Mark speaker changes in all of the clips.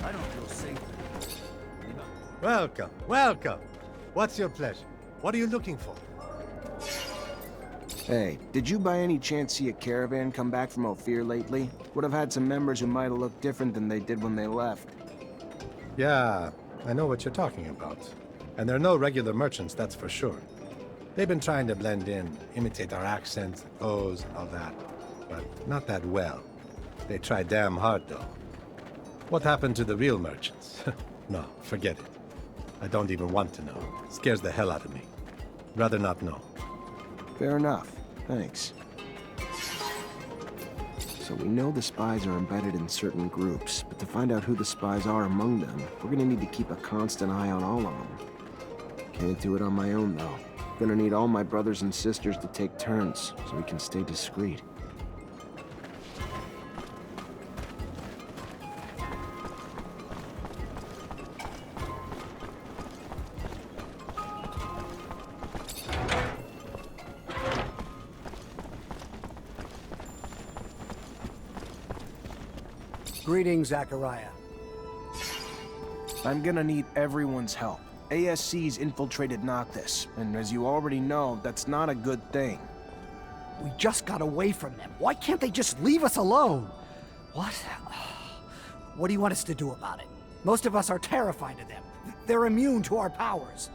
Speaker 1: I don't feel safe.
Speaker 2: Welcome, welcome. What's your pleasure? What are you looking for?
Speaker 3: Hey, did you by any chance see a caravan come back from Ophir lately? Would have had some members who might have looked different than they did when they left.
Speaker 2: Yeah, I know what you're talking about. And they're no regular merchants, that's for sure. They've been trying to blend in, imitate our accents, pose, all that. But not that well. They try damn hard, though. What happened to the real merchants? No, forget it. I don't even want to know. It scares the hell out of me. Rather not know.
Speaker 3: Fair enough. Thanks. So we know the spies are embedded in certain groups, but to find out who the spies are among them, we're gonna need to keep a constant eye on all of them. Can't do it on my own, though. Gonna need all my brothers and sisters to take turns, so we can stay discreet.
Speaker 1: Greetings, Zachariah.
Speaker 3: I'm gonna need everyone's help. ASC's infiltrated Noctis, and as you already know, that's not a good thing.
Speaker 1: We just got away from them. Why can't they just leave us alone? What? What do you want us to do about it? Most of us are terrified of them. They're immune to our powers.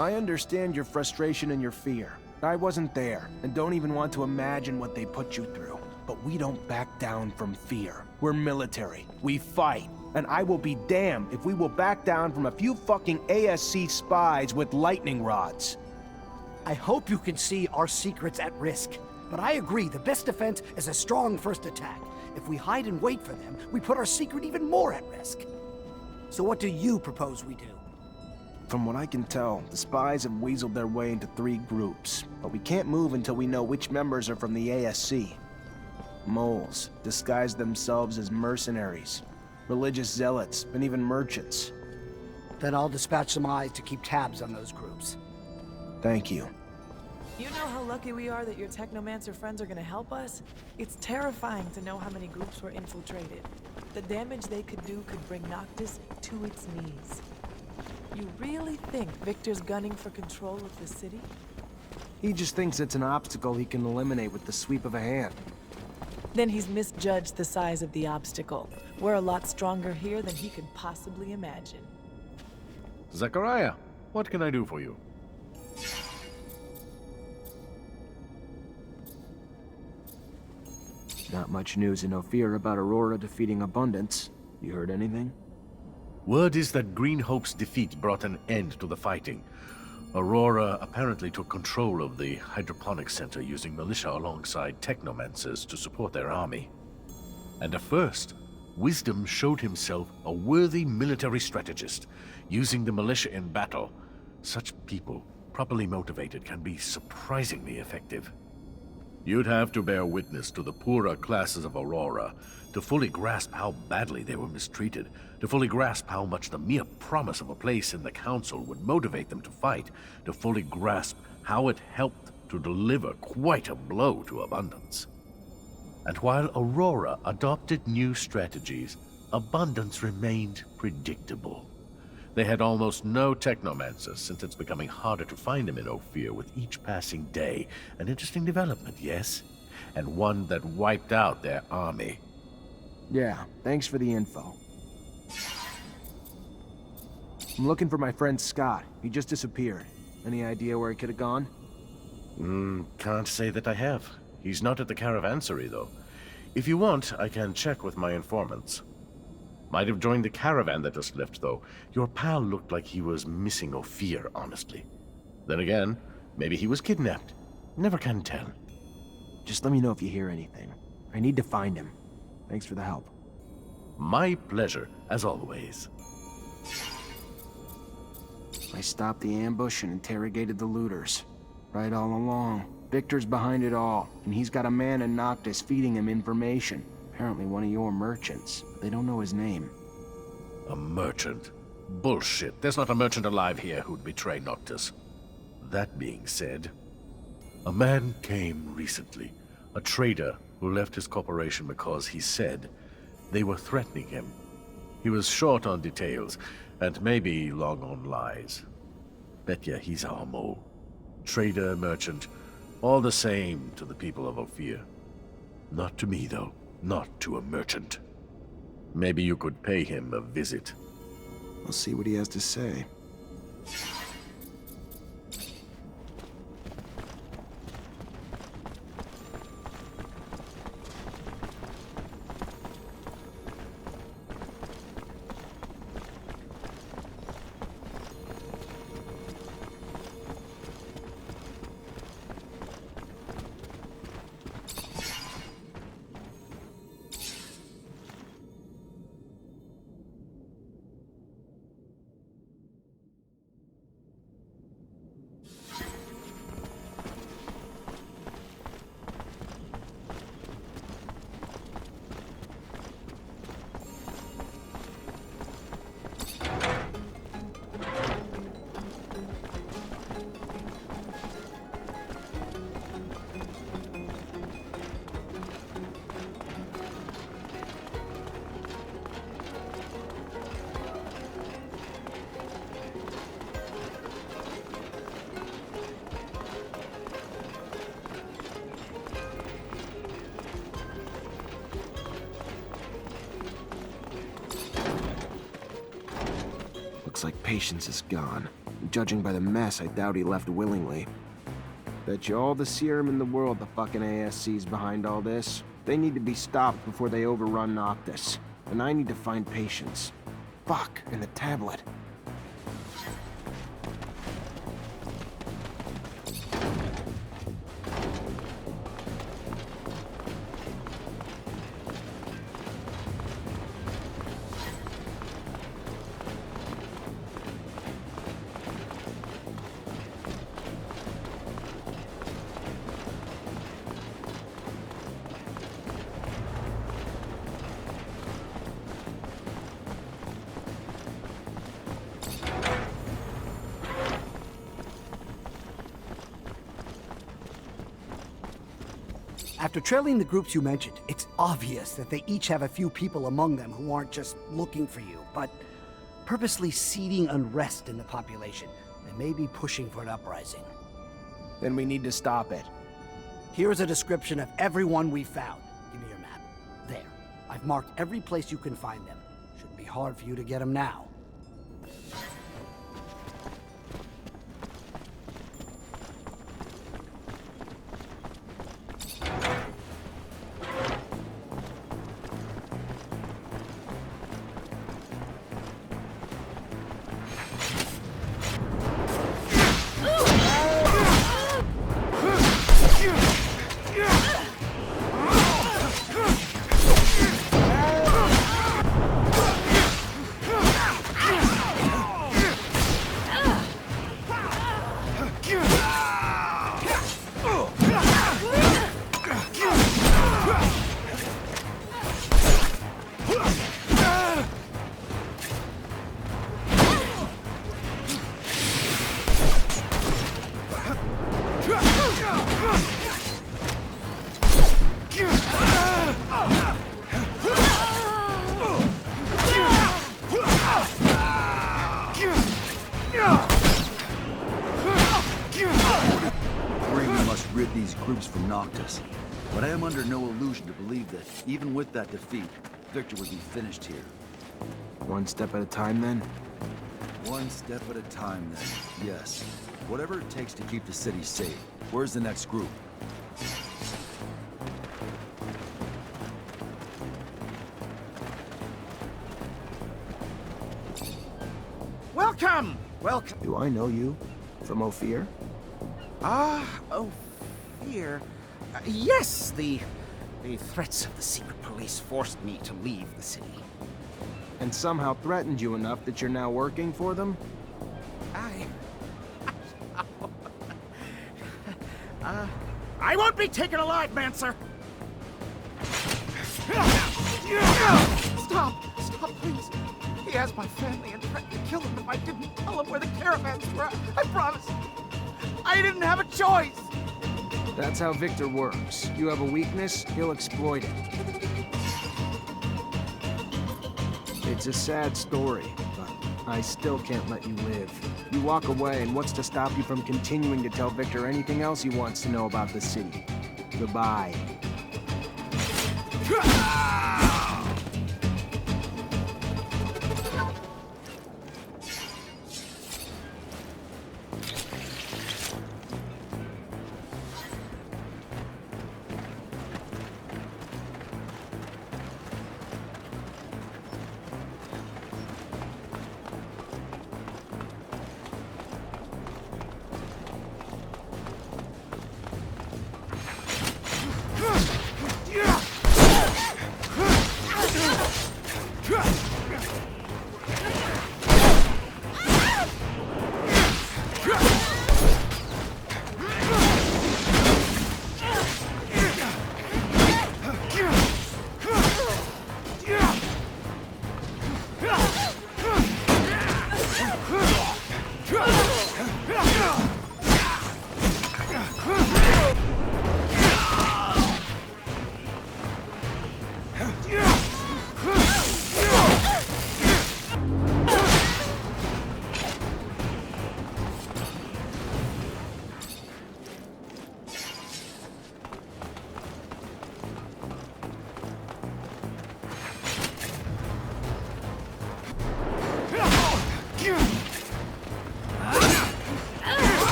Speaker 3: I understand your frustration and your fear. I wasn't there, and don't even want to imagine what they put you through. But we don't back down from fear. We're military. We fight. And I will be damned if we will back down from a few fucking ASC spies with lightning rods.
Speaker 1: I hope you can see our secret's at risk. But I agree, the best defense is a strong first attack. If we hide and wait for them, we put our secret even more at risk. So what do you propose we do?
Speaker 3: From what I can tell, the spies have weaseled their way into 3 groups. But we can't move until we know which members are from the ASC. Moles disguise themselves as mercenaries, religious zealots, and even merchants.
Speaker 1: Then I'll dispatch some eyes to keep tabs on those groups.
Speaker 3: Thank you.
Speaker 4: You know how lucky we are that your Technomancer friends are gonna help us? It's terrifying to know how many groups were infiltrated. The damage they could do could bring Noctis to its knees. You really think Victor's gunning for control of the city?
Speaker 3: He just thinks it's an obstacle he can eliminate with the sweep of a hand.
Speaker 4: Then he's misjudged the size of the obstacle. We're a lot stronger here than he could possibly imagine.
Speaker 5: Zachariah, what can I do for you?
Speaker 3: Not much news in Ophir about Aurora defeating Abundance. You heard anything?
Speaker 5: Word is that Green Hope's defeat brought an end to the fighting. Aurora apparently took control of the hydroponic center using militia alongside Technomancers to support their army. And at first, Wisdom showed himself a worthy military strategist, using the militia in battle. Such people, properly motivated, can be surprisingly effective. You'd have to bear witness to the poorer classes of Aurora to fully grasp how badly they were mistreated, to fully grasp how much the mere promise of a place in the council would motivate them to fight, to fully grasp how it helped to deliver quite a blow to Abundance. And while Aurora adopted new strategies, Abundance remained predictable. They had almost no Technomancers, since it's becoming harder to find them in Ophir with each passing day. An interesting development, yes? And one that wiped out their army.
Speaker 3: Yeah, thanks for the info. I'm looking for my friend Scott. He just disappeared. Any idea where he could have gone?
Speaker 5: Can't say that I have. He's not at the caravansary, though. If you want, I can check with my informants. Might have joined the caravan that just left, though. Your pal looked like he was missing Ophir, honestly. Then again, maybe he was kidnapped. Never can tell.
Speaker 3: Just let me know if you hear anything. I need to find him. Thanks for the help.
Speaker 5: My pleasure, as always.
Speaker 3: I stopped the ambush and interrogated the looters. Right all along. Victor's behind it all, and he's got a man in Noctis feeding him information. Apparently one of your merchants. They don't know his name.
Speaker 5: A merchant? Bullshit. There's not a merchant alive here who'd betray Noctis. That being said, a man came recently. A trader who left his corporation because he said They were threatening him. He was short on details, and maybe long on lies. Bet ya he's our mole. Trader, merchant, all the same to the people of Ophir. Not to me, though. Not to a merchant. Maybe you could pay him a visit.
Speaker 3: I'll see what he has to say. Looks like patience is gone. Judging by the mess, I doubt he left willingly. Bet you all the serum in the world the fucking ASC's behind all this. They need to be stopped before they overrun Noctis. And I need to find patience. Fuck, and the tablet.
Speaker 1: After trailing the groups you mentioned, it's obvious that they each have a few people among them who aren't just looking for you, but purposely seeding unrest in the population, and maybe pushing for an uprising.
Speaker 3: Then we need to stop it.
Speaker 1: Here is a description of everyone we found. Give me your map. There. I've marked every place you can find them. Shouldn't be hard for you to get them now.
Speaker 6: From Noctis. But I am under no illusion to believe that, even with that defeat, Victor would be finished here.
Speaker 3: One step at a time, then?
Speaker 6: One step at a time, then. Yes. Whatever it takes to keep the city safe. Where's the next group?
Speaker 7: Welcome! Welcome.
Speaker 3: Do I know you? From Ophir?
Speaker 7: Ophir? Yes, the threats of the secret police forced me to leave the city.
Speaker 3: And somehow threatened you enough that you're now working for them?
Speaker 7: I won't be taken alive, Mancer! Stop! Stop, please! He has my family and threatened to kill them if I didn't tell him where the caravans were. I promise. I didn't have a choice!
Speaker 3: That's how Victor works. You have a weakness, he'll exploit it. It's a sad story, but I still can't let you live. You walk away, and what's to stop you from continuing to tell Victor anything else he wants to know about the city? Goodbye.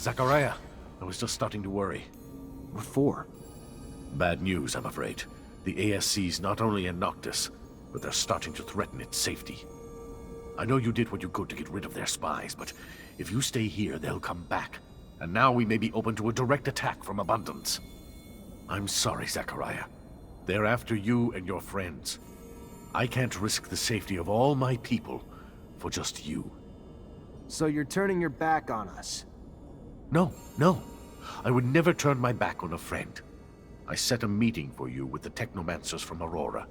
Speaker 5: Zachariah, I was just starting to worry.
Speaker 3: What for?
Speaker 5: Bad news, I'm afraid. The ASC's not only in Noctis, but they're starting to threaten its safety. I know you did what you could to get rid of their spies, but if you stay here, they'll come back. And now we may be open to a direct attack from Abundance. I'm sorry, Zachariah. They're after you and your friends. I can't risk the safety of all my people for just you.
Speaker 3: So you're turning your back on us?
Speaker 5: No, no. I would never turn my back on a friend. I set a meeting for you with the Technomancers from Aurora.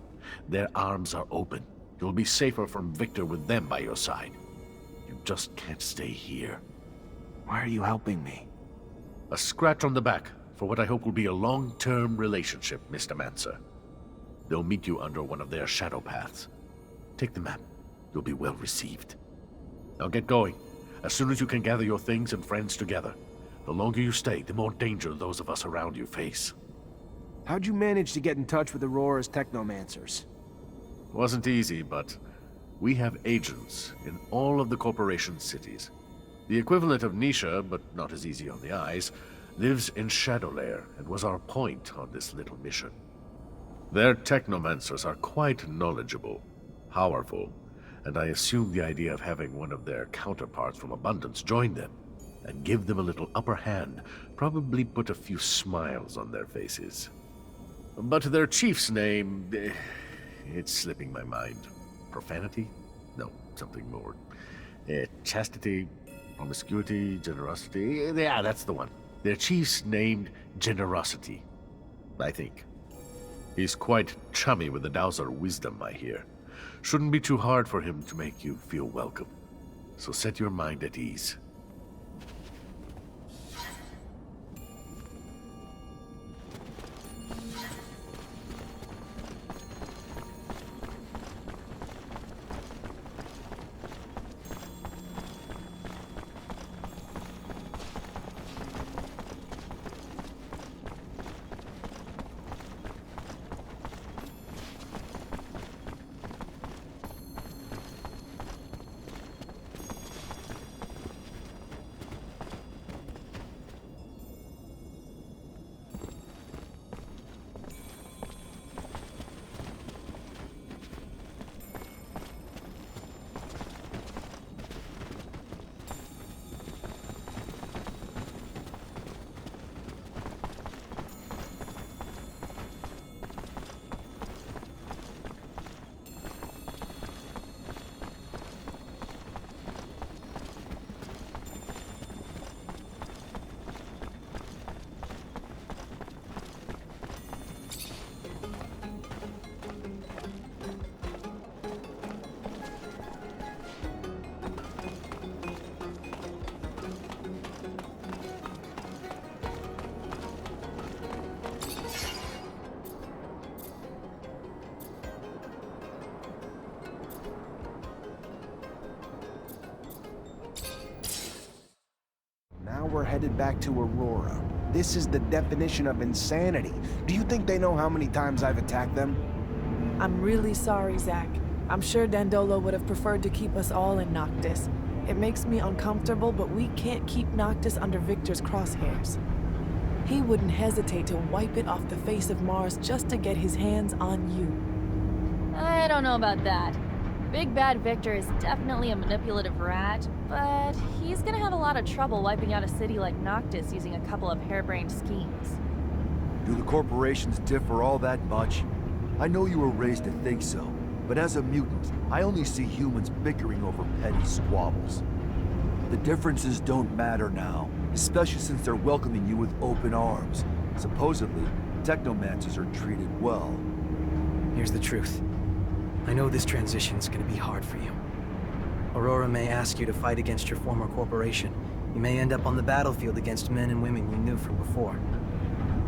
Speaker 5: Their arms are open. You'll be safer from Victor with them by your side. You just can't stay here.
Speaker 3: Why are you helping me?
Speaker 5: A scratch on the back for what I hope will be a long-term relationship, Mr. Mancer. They'll meet you under one of their shadow paths. Take the map. You'll be well received. Now get going. As soon as you can gather your things and friends together. The longer you stay, the more danger those of us around you face.
Speaker 3: How'd you manage to get in touch with Aurora's Technomancers?
Speaker 5: Wasn't easy, but we have agents in all of the corporation's cities. The equivalent of Nisha, but not as easy on the eyes, lives in Shadowlair and was our point on this little mission. Their Technomancers are quite knowledgeable, powerful, and I assume the idea of having one of their counterparts from Abundance join them and give them a little upper hand probably put a few smiles on their faces. But their chief's name, it's slipping my mind. Profanity? No, something more. Chastity, promiscuity, generosity. Yeah, that's the one. Their chief's named Generosity, I think. He's quite chummy with the Dowser wisdom, I hear. Shouldn't be too hard for him to make you feel welcome. So set your mind at ease.
Speaker 3: We're headed back to Aurora. This is the definition of insanity. Do you think they know how many times I've attacked them?
Speaker 4: I'm really sorry, Zach. I'm sure Dandolo would have preferred to keep us all in Noctis. It makes me uncomfortable, but we can't keep Noctis under Victor's crosshairs. He wouldn't hesitate to wipe it off the face of Mars just to get his hands on you.
Speaker 8: I don't know about that. Big Bad Victor is definitely a manipulative rat, but he's gonna have a lot of trouble wiping out a city like Noctis using a couple of harebrained schemes.
Speaker 6: Do the corporations differ all that much? I know you were raised to think so, but as a mutant, I only see humans bickering over petty squabbles. The differences don't matter now, especially since they're welcoming you with open arms. Supposedly, Technomancers are treated well.
Speaker 9: Here's the truth. I know this transition's gonna be hard for you. Aurora may ask you to fight against your former corporation. You may end up on the battlefield against men and women you knew from before.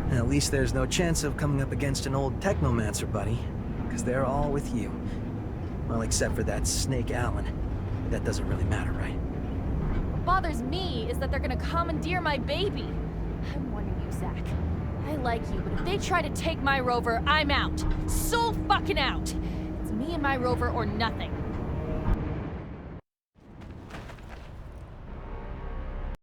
Speaker 9: And at least there's no chance of coming up against an old Technomancer buddy, because they're all with you. Well, except for that Snake Allen. That doesn't really matter, right?
Speaker 8: What bothers me is that they're gonna commandeer my baby. I'm warning you, Zach. I like you, but if they try to take my rover, I'm out. So fucking out! It's me and my rover or nothing.